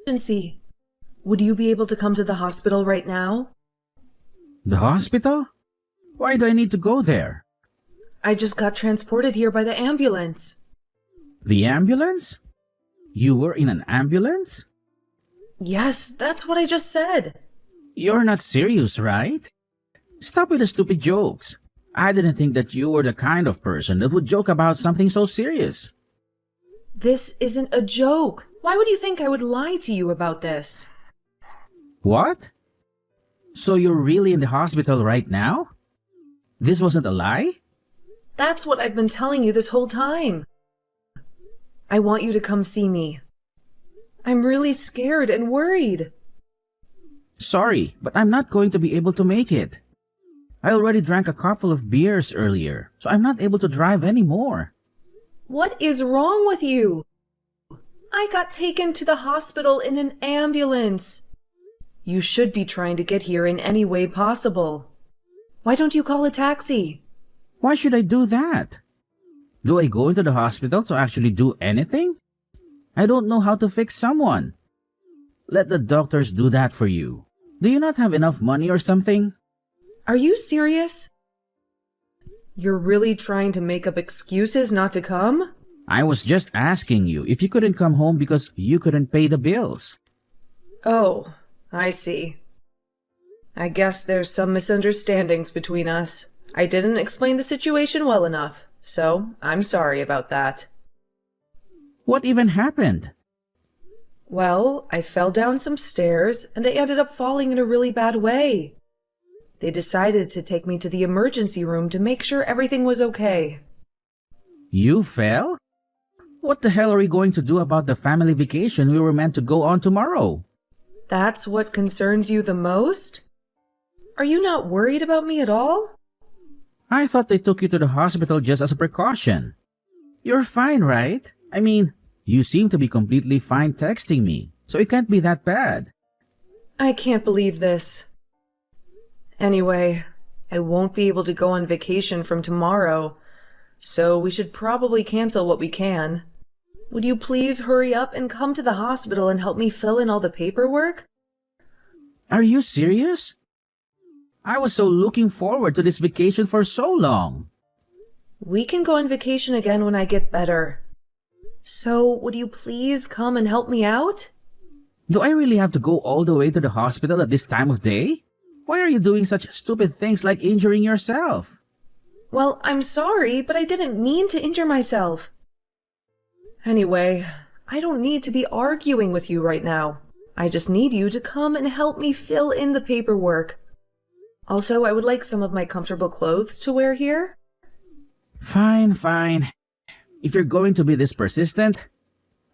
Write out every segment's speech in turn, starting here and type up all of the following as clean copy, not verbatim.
emergency. Would you be able to come to the hospital right now? The hospital? Why do I need to go there? I just got transported here by the ambulance. The ambulance? You were in an ambulance? Yes, that's what I just said. You're not serious, right? Stop with the stupid jokes. I didn't think that you were the kind of person that would joke about something so serious. This isn't a joke. Why would you think I would lie to you about this? What? So you're really in the hospital right now? This wasn't a lie? That's what I've been telling you this whole time. I want you to come see me. I'm really scared and worried. Sorry, but I'm not going to be able to make it. I already drank a couple of beers earlier, so I'm not able to drive anymore. What is wrong with you? I got taken to the hospital in an ambulance. You should be trying to get here in any way possible. Why don't you call a taxi? Why should I do that? Do I go into the hospital to actually do anything? I don't know how to fix someone. Let the doctors do that for you. Do you not have enough money or something? Are you serious? You're really trying to make up excuses not to come? I was just asking you if you couldn't come home because you couldn't pay the bills. Oh, I see. I guess there's some misunderstandings between us. I didn't explain the situation well enough, so I'm sorry about that. What even happened? Well, I fell down some stairs and I ended up falling in a really bad way. They decided to take me to the emergency room to make sure everything was okay. You fell? What the hell are we going to do about the family vacation we were meant to go on tomorrow? That's what concerns you the most? Are you not worried about me at all? I thought they took you to the hospital just as a precaution. You're fine, right? I mean, you seem to be completely fine texting me, so it can't be that bad. I can't believe this. Anyway, I won't be able to go on vacation from tomorrow, so we should probably cancel what we can. Would you please hurry up and come to the hospital and help me fill in all the paperwork? Are you serious? I was so looking forward to this vacation for so long. We can go on vacation again when I get better. So, would you please come and help me out? Do I really have to go all the way to the hospital at this time of day? Why are you doing such stupid things like injuring yourself? Well, I'm sorry, but I didn't mean to injure myself. Anyway, I don't need to be arguing with you right now. I just need you to come and help me fill in the paperwork. Also, I would like some of my comfortable clothes to wear here. Fine. If you're going to be this persistent,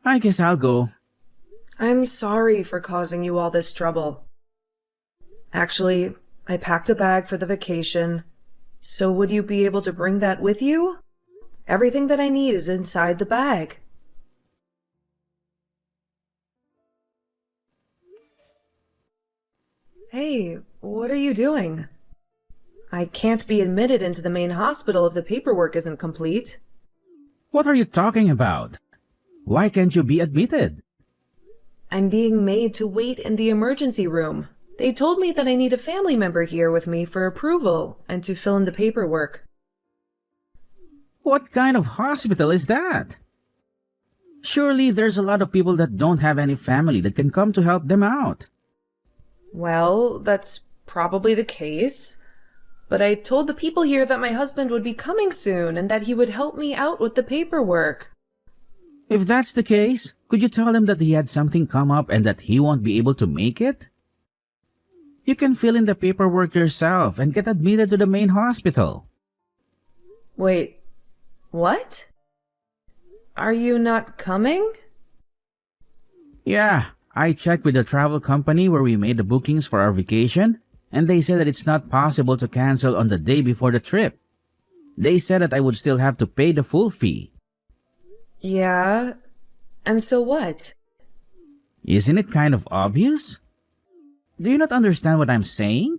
I guess I'll go. I'm sorry for causing you all this trouble. Actually, I packed a bag for the vacation. So would you be able to bring that with you? Everything that I need is inside the bag. Hey, what are you doing? I can't be admitted into the main hospital if the paperwork isn't complete. What are you talking about? Why can't you be admitted? I'm being made to wait in the emergency room. They told me that I need a family member here with me for approval and to fill in the paperwork. What kind of hospital is that? Surely there's a lot of people that don't have any family that can come to help them out. Well, that's probably the case. But I told the people here that my husband would be coming soon and that he would help me out with the paperwork. If that's the case, could you tell him that he had something come up and that he won't be able to make it? You can fill in the paperwork yourself and get admitted to the main hospital. Wait, what? Are you not coming? Yeah, I checked with the travel company where we made the bookings for our vacation, and they said that it's not possible to cancel on the day before the trip. They said that I would still have to pay the full fee. Yeah, and so what? Isn't it kind of obvious? Do you not understand what I'm saying?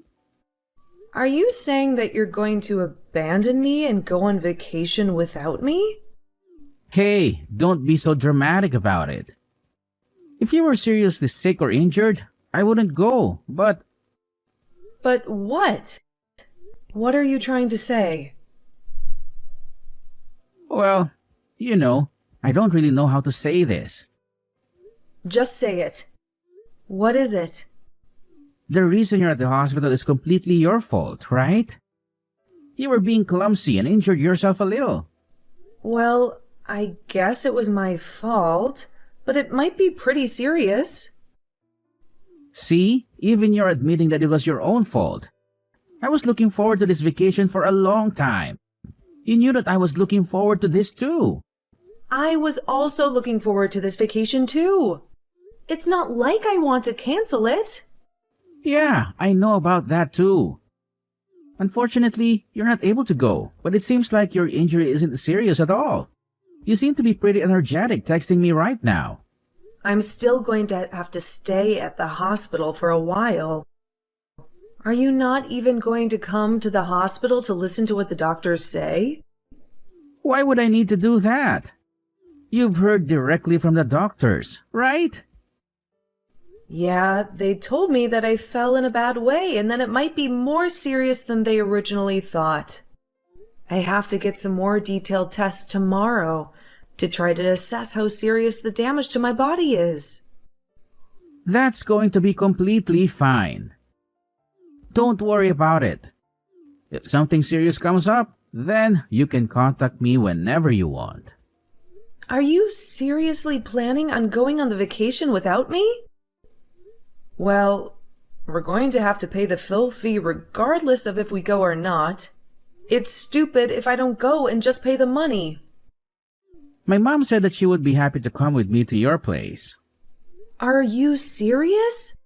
Are you saying that you're going to abandon me and go on vacation without me? Hey, don't be so dramatic about it. If you were seriously sick or injured, I wouldn't go, but But what? What are you trying to say? well, I don't really know how to say this. Just say it. What is it? The reason you're at the hospital is completely your fault, right? You were being clumsy and injured yourself a little. Well, I guess it was my fault, but it might be pretty serious. See, even you're admitting that it was your own fault. I was looking forward to this vacation for a long time. You knew that I was looking forward to this too. I was also looking forward to this vacation too. It's not like I want to cancel it. Yeah, I know about that too. Unfortunately, you're not able to go, but it seems like your injury isn't serious at all. You seem to be pretty energetic texting me right now. I'm still going to have to stay at the hospital for a while. Are you not even going to come to the hospital to listen to what the doctors say? Why would I need to do that? You've heard directly from the doctors, right? Yeah, they told me that I fell in a bad way and that it might be more serious than they originally thought. I have to get some more detailed tests tomorrow to try to assess how serious the damage to my body is. That's going to be completely fine. Don't worry about it. If something serious comes up, then you can contact me whenever you want. Are you seriously planning on going on the vacation without me? Well, we're going to have to pay the fill fee regardless of if we go or not. It's stupid if I don't go and just pay the money. My mom said that she would be happy to come with me to your place. Are you serious?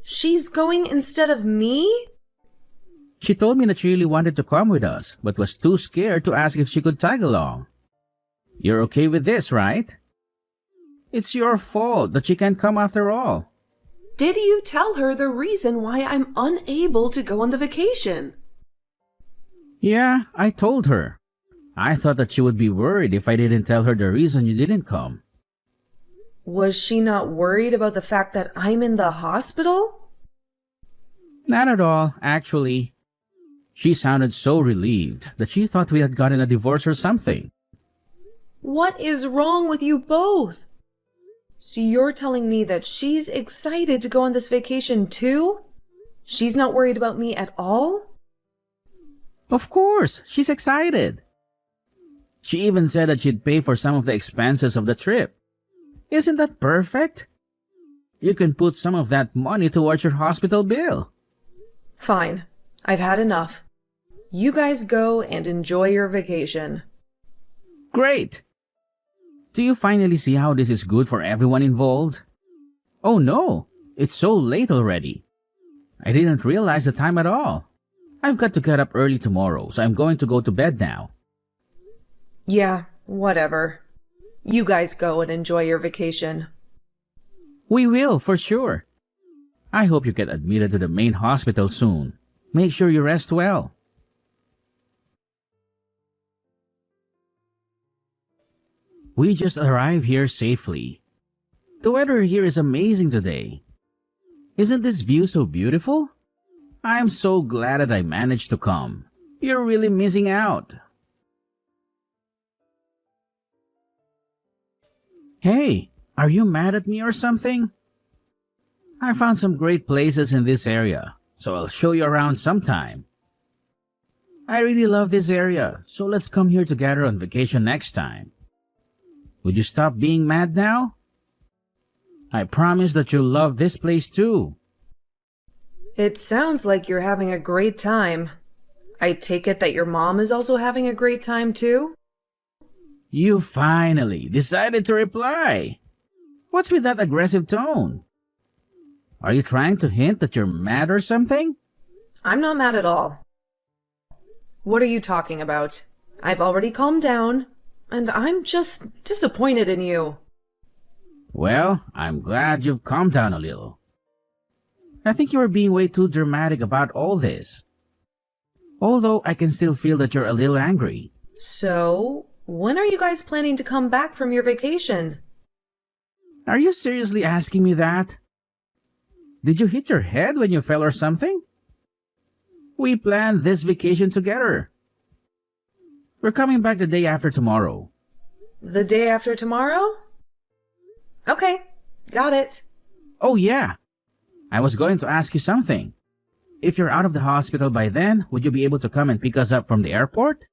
She's going instead of me? She told me that she really wanted to come with us, but was too scared to ask if she could tag along. You're okay with this, right? It's your fault that she can't come after all. Did you tell her the reason why I'm unable to go on the vacation? Yeah, I told her. I thought that she would be worried if I didn't tell her the reason you didn't come. Was she not worried about the fact that I'm in the hospital? Not at all, actually. She sounded so relieved that she thought we had gotten a divorce or something. What is wrong with you both? So you're telling me that she's excited to go on this vacation too? She's not worried about me at all? Of course, she's excited. She even said that she'd pay for some of the expenses of the trip. Isn't that perfect? You can put some of that money towards your hospital bill. Fine. I've had enough. You guys go and enjoy your vacation. Great! Do you finally see how this is good for everyone involved? Oh no, it's so late already. I didn't realize the time at all. I've got to get up early tomorrow, so I'm going to go to bed now. Yeah, whatever. You guys go and enjoy your vacation. We will, for sure. I hope you get admitted to the main hospital soon. Make sure you rest well. We just arrived here safely. The weather here is amazing today. Isn't this view so beautiful? I'm so glad that I managed to come. You're really missing out. Hey, are you mad at me or something? I found some great places in this area, so I'll show you around sometime. I really love this area, so let's come here together on vacation next time. Would you stop being mad now? I promise that you'll love this place too. It sounds like you're having a great time. I take it that your mom is also having a great time too? You finally decided to reply. What's with that aggressive tone? Are you trying to hint that you're mad or something? I'm not mad at all. What are you talking about? I've already calmed down, and I'm just disappointed in you. Well, I'm glad you've calmed down a little. I think you are being way too dramatic about all this. Although I can still feel that you're a little angry. So, when are you guys planning to come back from your vacation? Are you seriously asking me that? Did you hit your head when you fell or something? We planned this vacation together. We're coming back the day after tomorrow. The day after tomorrow? Okay, got it. Oh yeah, I was going to ask you something. If you're out of the hospital by then, would you be able to come and pick us up from the airport?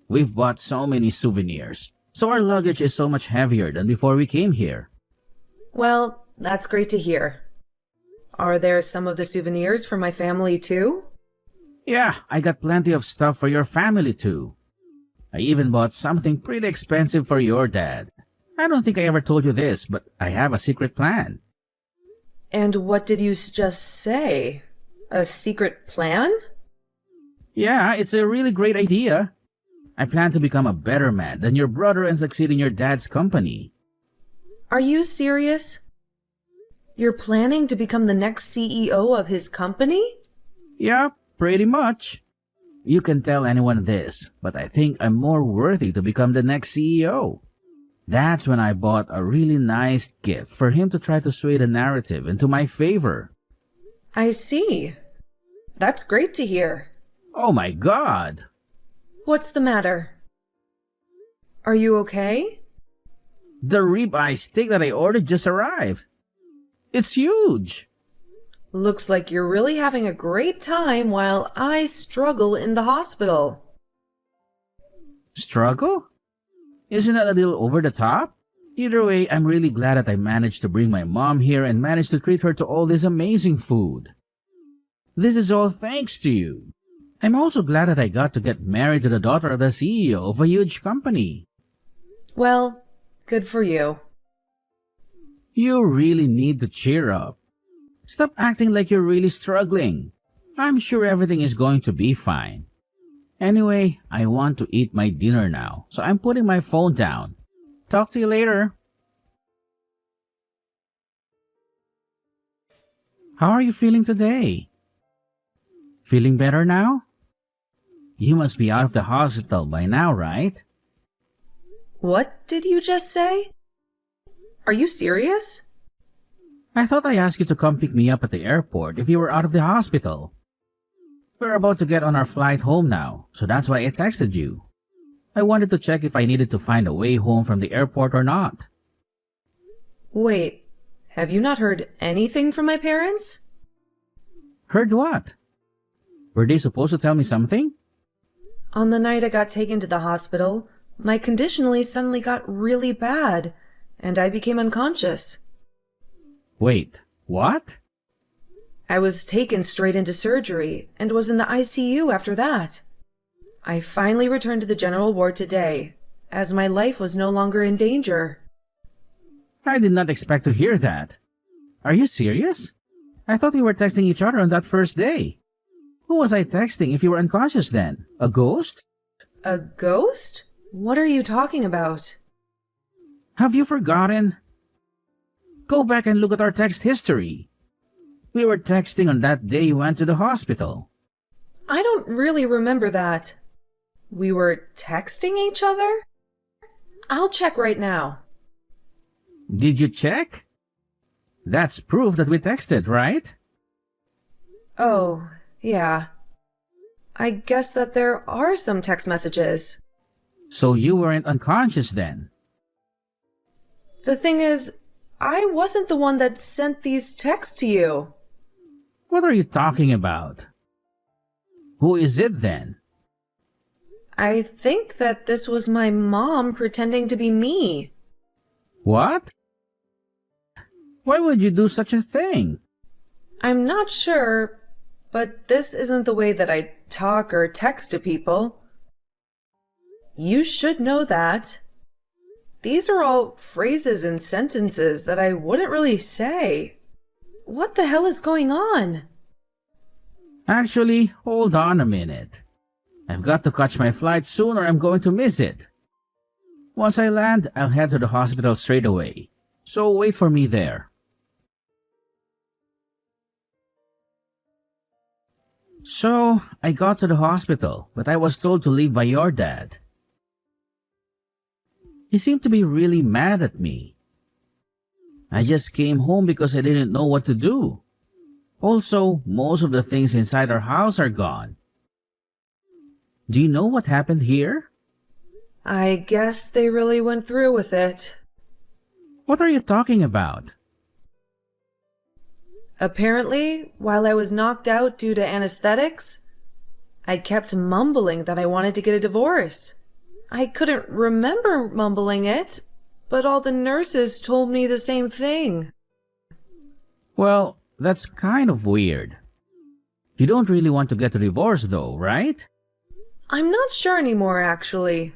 We've bought so many souvenirs, so our luggage is so much heavier than before we came here. Well, that's great to hear. Are there some of the souvenirs for my family too? Yeah, I got plenty of stuff for your family too. I even bought something pretty expensive for your dad. I don't think I ever told you this, but I have a secret plan. And what did you just say? A secret plan? Yeah, it's a really great idea. I plan to become a better man than your brother and succeed in your dad's company. Are you serious? You're planning to become the next CEO of his company? Yeah, pretty much. You can tell anyone this, but I think I'm more worthy to become the next CEO. That's when I bought a really nice gift for him to try to sway the narrative into my favor. I see. That's great to hear. Oh my God! What's the matter? Are you okay? The ribeye steak that I ordered just arrived. It's huge! Looks like you're really having a great time while I struggle in the hospital. Struggle? Isn't that a little over the top? Either way, I'm really glad that I managed to bring my mom here and managed to treat her to all this amazing food. This is all thanks to you. I'm also glad that I got to get married to the daughter of the CEO of a huge company. Well, good for you. You really need to cheer up. Stop acting like you're really struggling. I'm sure everything is going to be fine. Anyway, I want to eat my dinner now, so I'm putting my phone down. Talk to you later. How are you feeling today? Feeling better now? You must be out of the hospital by now, right? What did you just say? Are you serious? I thought I asked you to come pick me up at the airport if you were out of the hospital. We're about to get on our flight home now, so that's why I texted you. I wanted to check if I needed to find a way home from the airport or not. Wait, have you not heard anything from my parents? Heard what? Were they supposed to tell me something? On the night I got taken to the hospital, my condition suddenly got really bad, and I became unconscious. Wait, what? I was taken straight into surgery and was in the ICU after that. I finally returned to the general ward today, as my life was no longer in danger. I did not expect to hear that. Are you serious? I thought we were texting each other on that first day. Who was I texting if you were unconscious then? A ghost? A ghost? What are you talking about? Have you forgotten? Go back and look at our text history. We were texting on that day you went to the hospital. I don't really remember that. We were texting each other? I'll check right now. Did you check? That's proof that we texted, right? Oh, yeah. I guess that there are some text messages. So you weren't unconscious then? The thing is, I wasn't the one that sent these texts to you. What are you talking about? Who is it then? I think that this was my mom pretending to be me. What? Why would you do such a thing? I'm not sure, but this isn't the way that I talk or text to people. You should know that. These are all phrases and sentences that I wouldn't really say. What the hell is going on? Actually, hold on a minute. I've got to catch my flight soon or I'm going to miss it. Once I land, I'll head to the hospital straight away. So wait for me there. So, I got to the hospital, but I was told to leave by your dad. He seemed to be really mad at me. I just came home because I didn't know what to do. Also, most of the things inside our house are gone. Do you know what happened here? I guess they really went through with it. What are you talking about? Apparently, while I was knocked out due to anesthetics, I kept mumbling that I wanted to get a divorce. I couldn't remember mumbling it, but all the nurses told me the same thing. Well, that's kind of weird. You don't really want to get a divorce though, right? I'm not sure anymore, actually.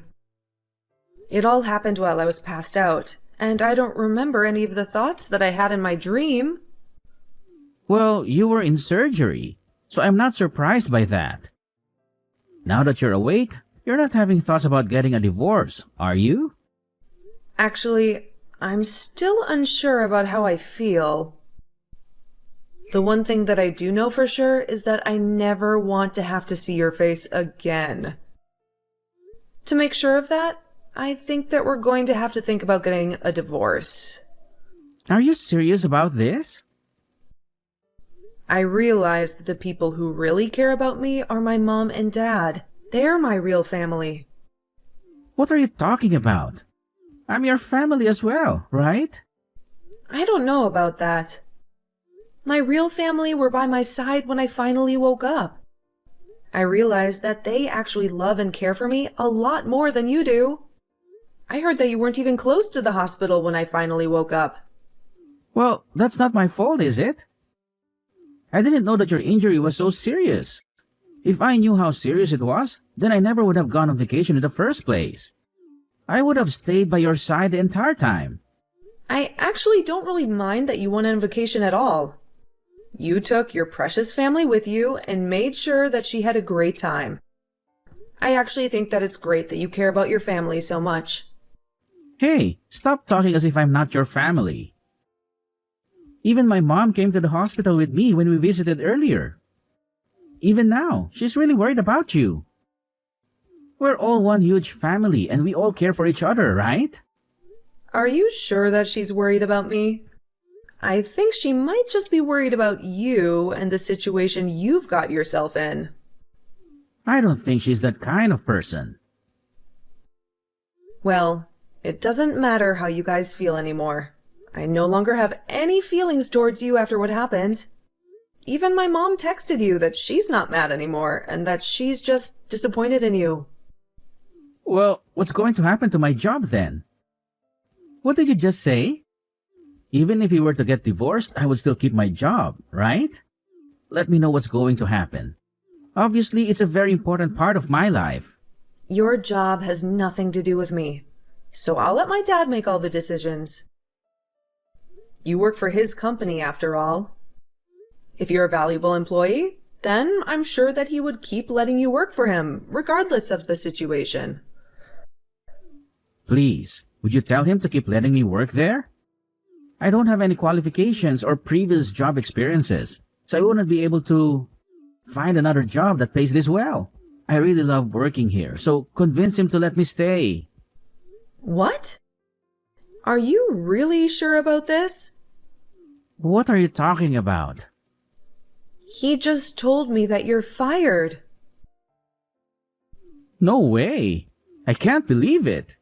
It all happened while I was passed out, and I don't remember any of the thoughts that I had in my dream. Well, you were in surgery, so I'm not surprised by that. Now that you're awake, you're not having thoughts about getting a divorce, are you? Actually, I'm still unsure about how I feel. The one thing that I do know for sure is that I never want to have to see your face again. To make sure of that, I think that we're going to have to think about getting a divorce. Are you serious about this? I realize that the people who really care about me are my mom and dad. They're my real family. What are you talking about? I'm your family as well, right? I don't know about that. My real family were by my side when I finally woke up. I realized that they actually love and care for me a lot more than you do. I heard that you weren't even close to the hospital when I finally woke up. Well, that's not my fault, is it? I didn't know that your injury was so serious. If I knew how serious it was, then I never would have gone on vacation in the first place. I would have stayed by your side the entire time. I actually don't really mind that you went on vacation at all. You took your precious family with you and made sure that she had a great time. I actually think that it's great that you care about your family so much. Hey, stop talking as if I'm not your family. Even my mom came to the hospital with me when we visited earlier. Even now, she's really worried about you. We're all one huge family and we all care for each other, right? Are you sure that she's worried about me? I think she might just be worried about you and the situation you've got yourself in. I don't think she's that kind of person. Well, it doesn't matter how you guys feel anymore. I no longer have any feelings towards you after what happened. Even my mom texted you that she's not mad anymore and that she's just disappointed in you. Well, what's going to happen to my job then? What did you just say? Even if you were to get divorced, I would still keep my job, right? Let me know what's going to happen. Obviously, it's a very important part of my life. Your job has nothing to do with me, so I'll let my dad make all the decisions. You work for his company, after all. If you're a valuable employee, then I'm sure that he would keep letting you work for him, regardless of the situation. Please, would you tell him to keep letting me work there? I don't have any qualifications or previous job experiences, so I wouldn't be able to find another job that pays this well. I really love working here, so convince him to let me stay. What? Are you really sure about this? What are you talking about? He just told me that you're fired. No way. I can't believe it.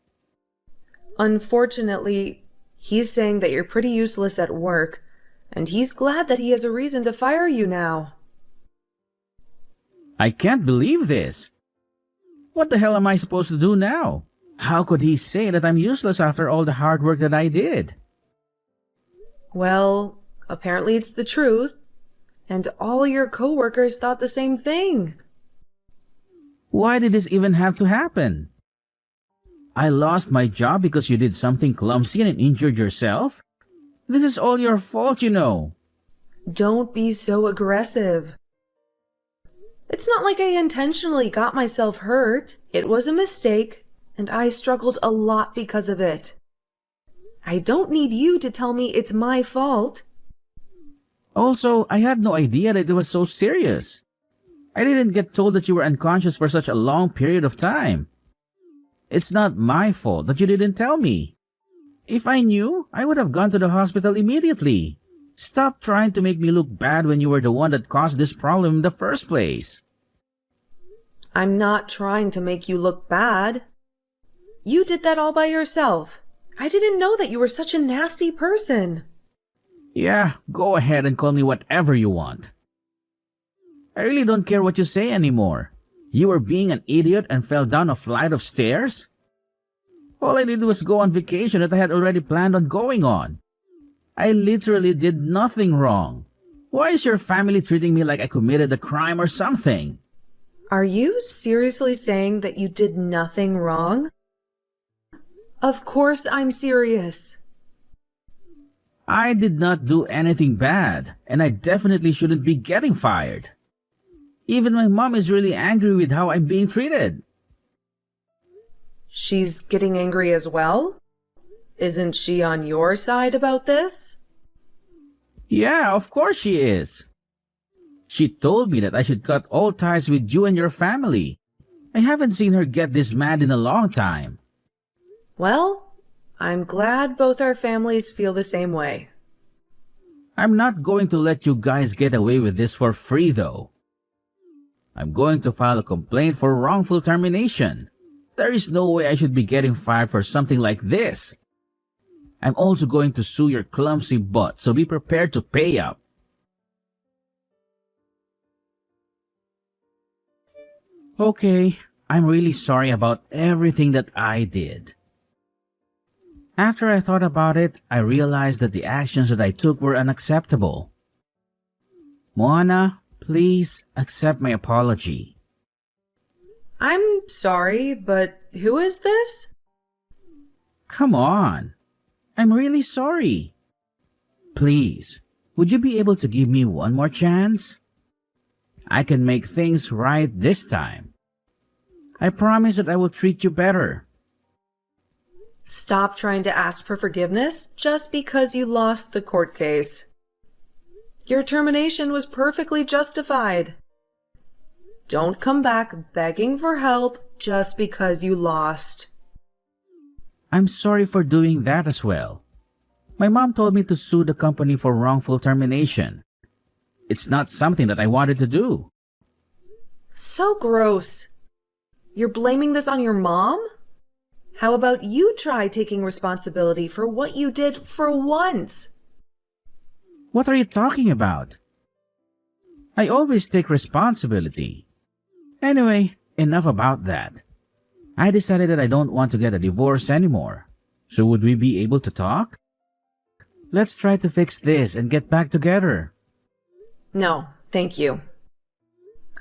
Unfortunately, he's saying that you're pretty useless at work, and he's glad that he has a reason to fire you now. I can't believe this. What the hell am I supposed to do now? How could he say that I'm useless after all the hard work that I did? Well, apparently it's the truth, and all your coworkers thought the same thing. Why did this even have to happen? I lost my job because you did something clumsy and injured yourself? This is all your fault, you know. Don't be so aggressive. It's not like I intentionally got myself hurt. It was a mistake, and I struggled a lot because of it. I don't need you to tell me it's my fault. Also, I had no idea that it was so serious. I didn't get told that you were unconscious for such a long period of time. It's not my fault that you didn't tell me. If I knew, I would have gone to the hospital immediately. Stop trying to make me look bad when you were the one that caused this problem in the first place. I'm not trying to make you look bad. You did that all by yourself. I didn't know that you were such a nasty person. Yeah, go ahead and call me whatever you want. I really don't care what you say anymore. You were being an idiot and fell down a flight of stairs? All I did was go on vacation that I had already planned on going on. I literally did nothing wrong. Why is your family treating me like I committed a crime or something? Are you seriously saying that you did nothing wrong? Of course I'm serious. I did not do anything bad, and I definitely shouldn't be getting fired. Even my mom is really angry with how I'm being treated. She's getting angry as well? Isn't she on your side about this? Yeah, of course she is. She told me that I should cut all ties with you and your family. I haven't seen her get this mad in a long time. Well, I'm glad both our families feel the same way. I'm not going to let you guys get away with this for free, though. I'm going to file a complaint for wrongful termination. There is no way I should be getting fired for something like this. I'm also going to sue your clumsy butt, so be prepared to pay up. Okay, I'm really sorry about everything that I did. After I thought about it, I realized that the actions that I took were unacceptable. Moana, please accept my apology. I'm sorry, but who is this? Come on. I'm really sorry. Please, would you be able to give me one more chance? I can make things right this time. I promise that I will treat you better. Stop trying to ask for forgiveness just because you lost the court case. Your termination was perfectly justified. Don't come back begging for help just because you lost. I'm sorry for doing that as well. My mom told me to sue the company for wrongful termination. It's not something that I wanted to do. So gross. You're blaming this on your mom? How about you try taking responsibility for what you did for once? What are you talking about? I always take responsibility. Anyway, enough about that. I decided that I don't want to get a divorce anymore. So would we be able to talk? Let's try to fix this and get back together. No, thank you.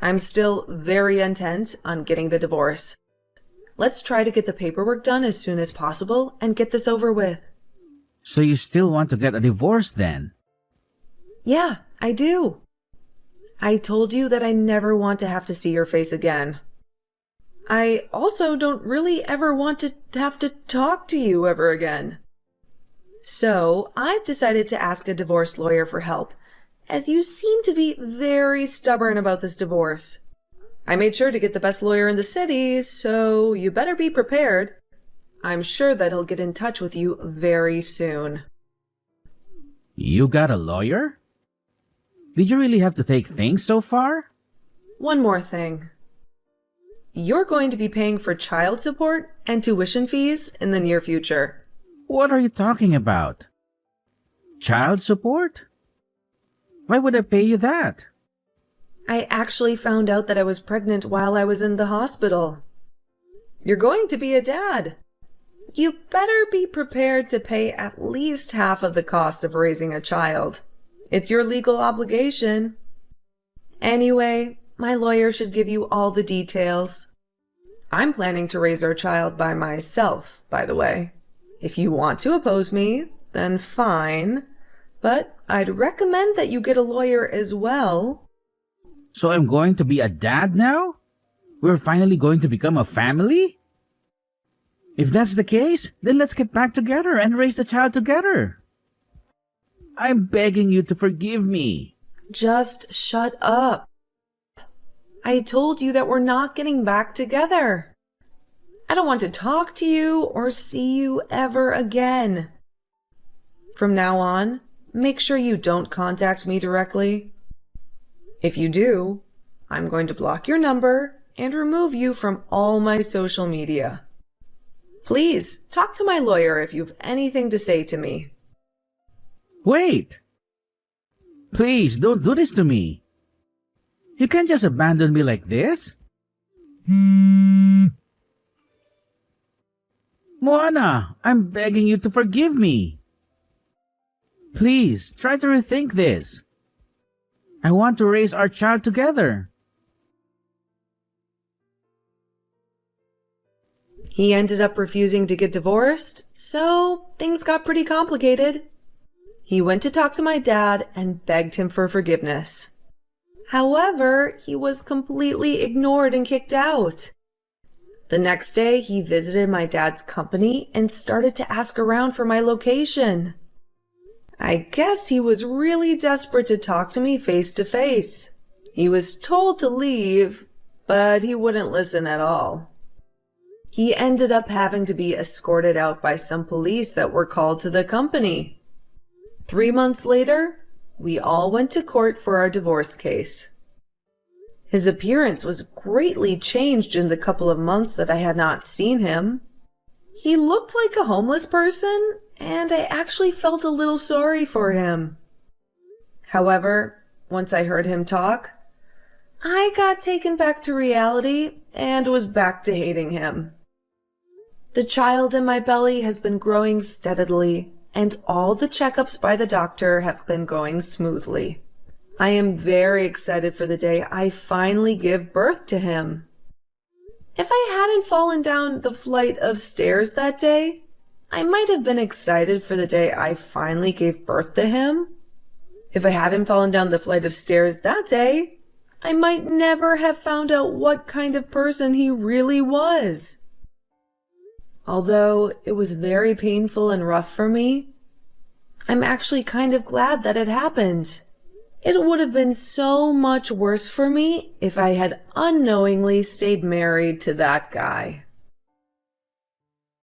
I'm still very intent on getting the divorce. Let's try to get the paperwork done as soon as possible and get this over with. So you still want to get a divorce then? Yeah, I do. I told you that I never want to have to see your face again. I also don't really ever want to have to talk to you ever again. So I've decided to ask a divorce lawyer for help, as you seem to be very stubborn about this divorce. I made sure to get the best lawyer in the city, so you better be prepared. I'm sure that he'll get in touch with you very soon. You got a lawyer? Did you really have to take things so far? One more thing. You're going to be paying for child support and tuition fees in the near future. What are you talking about? Child support? Why would I pay you that? I actually found out that I was pregnant while I was in the hospital. You're going to be a dad. You better be prepared to pay at least half of the cost of raising a child. It's your legal obligation. Anyway, my lawyer should give you all the details. I'm planning to raise our child by myself, by the way. If you want to oppose me, then fine. But I'd recommend that you get a lawyer as well. So I'm going to be a dad now? We're finally going to become a family? If that's the case, then let's get back together and raise the child together. I'm begging you to forgive me. Just shut up. I told you that we're not getting back together. I don't want to talk to you or see you ever again. From now on, make sure you don't contact me directly. If you do, I'm going to block your number and remove you from all my social media. Please talk to my lawyer if you have anything to say to me. Wait! Please, don't do this to me. You can't just abandon me like this. Moana, I'm begging you to forgive me. Please, try to rethink this. I want to raise our child together. He ended up refusing to get divorced, so things got pretty complicated. He went to talk to my dad and begged him for forgiveness. However, he was completely ignored and kicked out. The next day, he visited my dad's company and started to ask around for my location. I guess he was really desperate to talk to me face to face. He was told to leave, but he wouldn't listen at all. He ended up having to be escorted out by some police that were called to the company. 3 months later, we all went to court for our divorce case. His appearance was greatly changed in the couple of months that I had not seen him. He looked like a homeless person, and I actually felt a little sorry for him. However, once I heard him talk, I got taken back to reality and was back to hating him. The child in my belly has been growing steadily, and all the checkups by the doctor have been going smoothly. I am very excited for the day I finally give birth to him. If I hadn't fallen down the flight of stairs that day, I might have been excited for the day I finally gave birth to him. If I hadn't fallen down the flight of stairs that day, I might never have found out what kind of person he really was. Although it was very painful and rough for me, I'm actually kind of glad that it happened. It would have been so much worse for me if I had unknowingly stayed married to that guy.